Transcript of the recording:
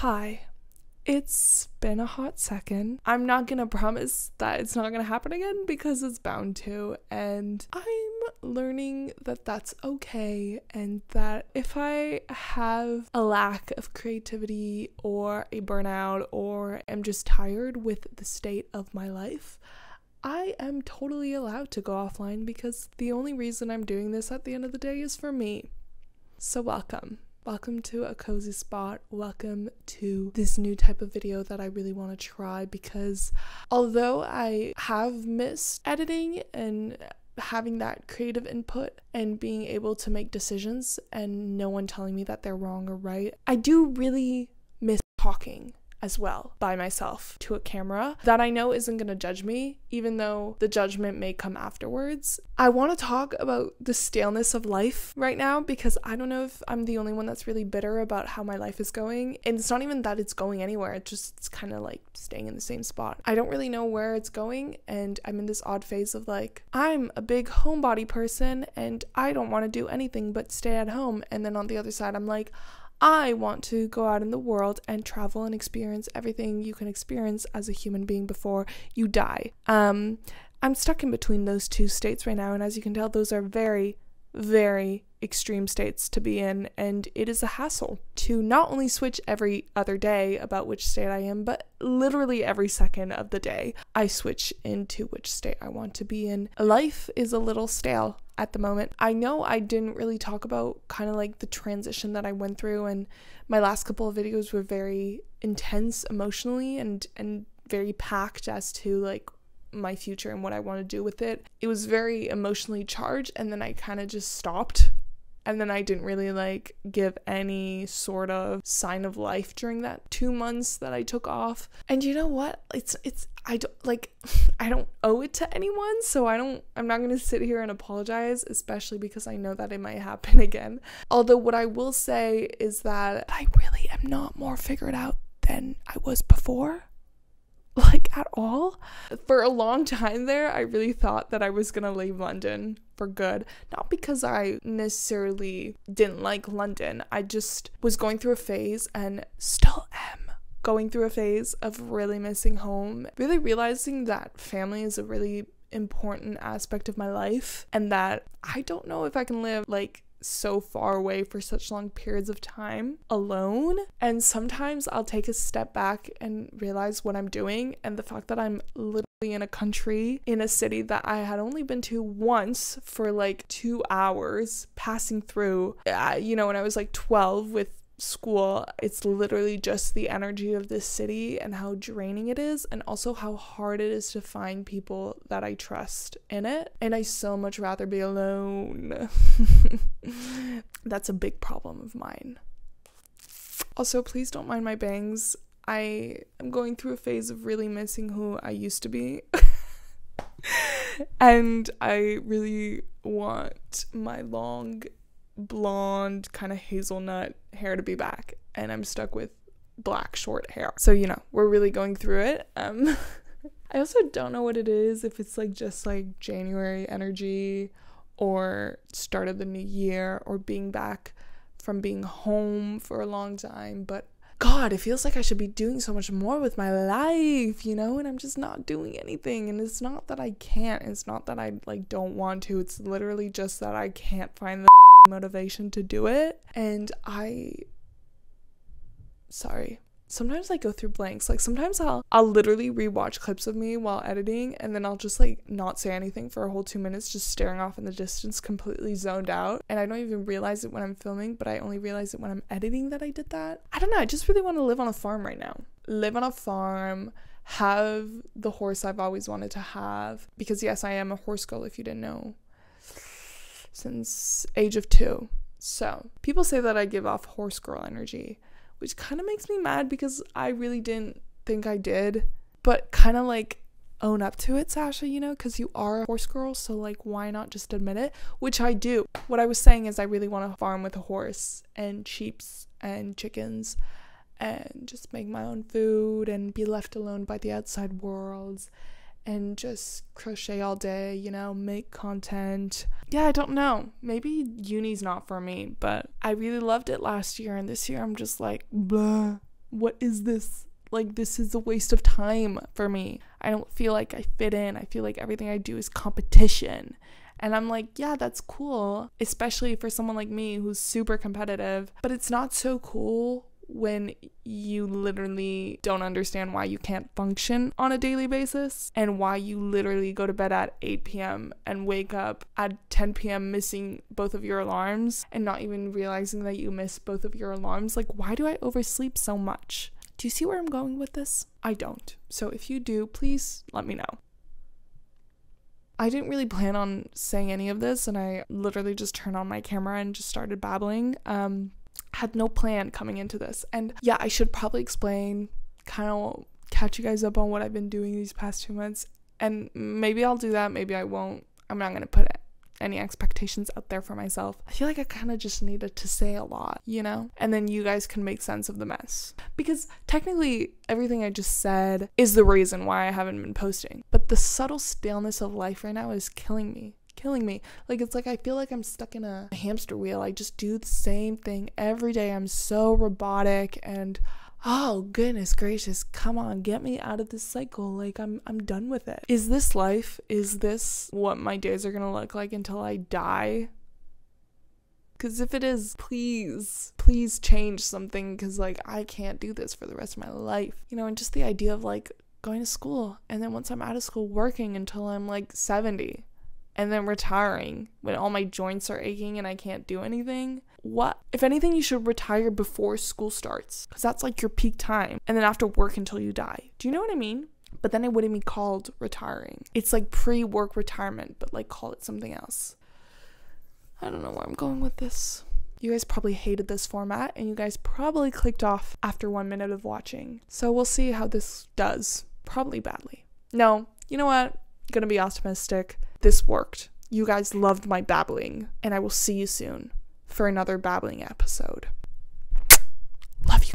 Hi, it's been a hot second. I'm not gonna promise that it's not gonna happen again because it's bound to, and I'm learning that that's okay, and that if I have a lack of creativity or a burnout or am just tired with the state of my life, I am totally allowed to go offline because the only reason I'm doing this at the end of the day is for me. So welcome. Welcome to a cozy spot. Welcome to this new type of video that I really want to try, because although I have missed editing and having that creative input and being able to make decisions and no one telling me that they're wrong or right, I do really miss talking as well by myself to a camera that I know isn't going to judge me, even though the judgment may come afterwards. I want to talk about the staleness of life right now because I don't know if I'm the only one that's really bitter about how my life is going. And it's not even that it's going anywhere, it's kind of like staying in the same spot. I don't really know where it's going, and I'm in this odd phase of like, I'm a big homebody person and I don't want to do anything but stay at home. And then on the other side, I'm like, I want to go out in the world and travel and experience everything you can experience as a human being before you die. I'm stuck in between those two states right now, and as you can tell, those are very, very extreme states to be in, and it is a hassle to not only switch every other day about which state I am, but literally every second of the day I switch into which state I want to be in. Life is a little stale at the moment. I know I didn't really talk about kind of like the transition that I went through, and my last couple of videos were very intense emotionally and very packed as to like my future and what I want to do with it. It was very emotionally charged, and then I kind of just stopped, and then I didn't really like give any sort of sign of life during that 2 months that I took off. And you know what? I don't owe it to anyone, so I'm not going to sit here and apologize, especially because I know that it might happen again. Although what I will say is that I really am not more figured out than I was before. Like, at all. For a long time there, I really thought that I was gonna leave London for good. Not because I necessarily didn't like London. I just was going through a phase, and still am going through a phase of really missing home. Really realizing that family is a really important aspect of my life, and that I don't know if I can live like so far away for such long periods of time alone. And sometimes I'll take a step back and realize what I'm doing, and the fact that I'm literally in a country, in a city that I had only been to once for like 2 hours, passing through, when I was like 12 with school. It's literally just the energy of this city and how draining it is, and also how hard it is to find people that I trust in it. And I so much rather be alone. That's a big problem of mine. Also, please don't mind my bangs. I am going through a phase of really missing who I used to be. And I really want my long blonde kind of hazelnut hair to be back, and I'm stuck with black short hair, so we're really going through it. I also don't know what it is, if it's like just like January energy or start of the new year or being back from being home for a long time, but God, it feels like I should be doing so much more with my life, and I'm just not doing anything. And it's not that I can't, it's not that I like don't want to, it's literally just that I can't find the motivation to do it. And sometimes I go through blanks. Like, sometimes I'll literally rewatch clips of me while editing, and then I'll just like not say anything for a whole 2 minutes, just staring off in the distance, completely zoned out, and I don't even realize it when I'm filming, but I only realize it when I'm editing that I did that. I don't know, I just really want to live on a farm right now. Live on a farm, have the horse I've always wanted to have, because yes, I am a horse girl, if you didn't know, since age of 2. So people say that I give off horse girl energy, which kind of makes me mad because I really didn't think I did, but kind of like own up to it, Sasha, because you are a horse girl, so like why not just admit it? Which I do. What I was saying is I really want to farm with a horse and sheeps and chickens and just make my own food and be left alone by the outside world and just crochet all day, make content. Yeah, I don't know. Maybe uni's not for me, but I really loved it last year, and this year I'm just like, blah. what is this? Like, this is a waste of time for me. I don't feel like I fit in. I feel like everything I do is competition. And I'm like, yeah, that's cool, especially for someone like me who's super competitive. But it's not so cool when you literally don't understand why you can't function on a daily basis, and why you literally go to bed at 8 p.m. and wake up at 10 p.m. missing both of your alarms and not even realizing that you missed both of your alarms. Like, why do I oversleep so much? Do you see where I'm going with this? I don't. So if you do, please let me know. I didn't really plan on saying any of this, and I literally just turned on my camera and just started babbling. Had no plan coming into this. And yeah, I should probably explain, kind of catch you guys up on what I've been doing these past 2 months. And maybe I'll do that, maybe I won't. I'm not going to put any expectations out there for myself. I feel like I kind of just needed to say a lot, you know? And then you guys can make sense of the mess. Because technically, everything I just said is the reason why I haven't been posting. But the subtle staleness of life right now is killing me. Like, it's like I feel like I'm stuck in a hamster wheel. I just do the same thing every day. I'm so robotic, and oh goodness gracious, come on, get me out of this cycle. Like, I'm done with it. Is this life? Is this what my days are gonna look like until I die? Because if it is, please change something, because like I can't do this for the rest of my life, you know. And just the idea of like going to school, and then once I'm out of school, working until I'm like 70, and then retiring when all my joints are aching and I can't do anything. What? If anything, you should retire before school starts, because that's like your peak time, and then after work until you die. Do you know what I mean? But then it wouldn't be called retiring. It's like pre-work retirement, but like call it something else. I don't know where I'm going with this. You guys probably hated this format, and you guys probably clicked off after 1 minute of watching. So we'll see how this does. Probably badly. No, you know what? Gonna be optimistic. This worked. You guys loved my babbling, and I will see you soon for another babbling episode. Love you.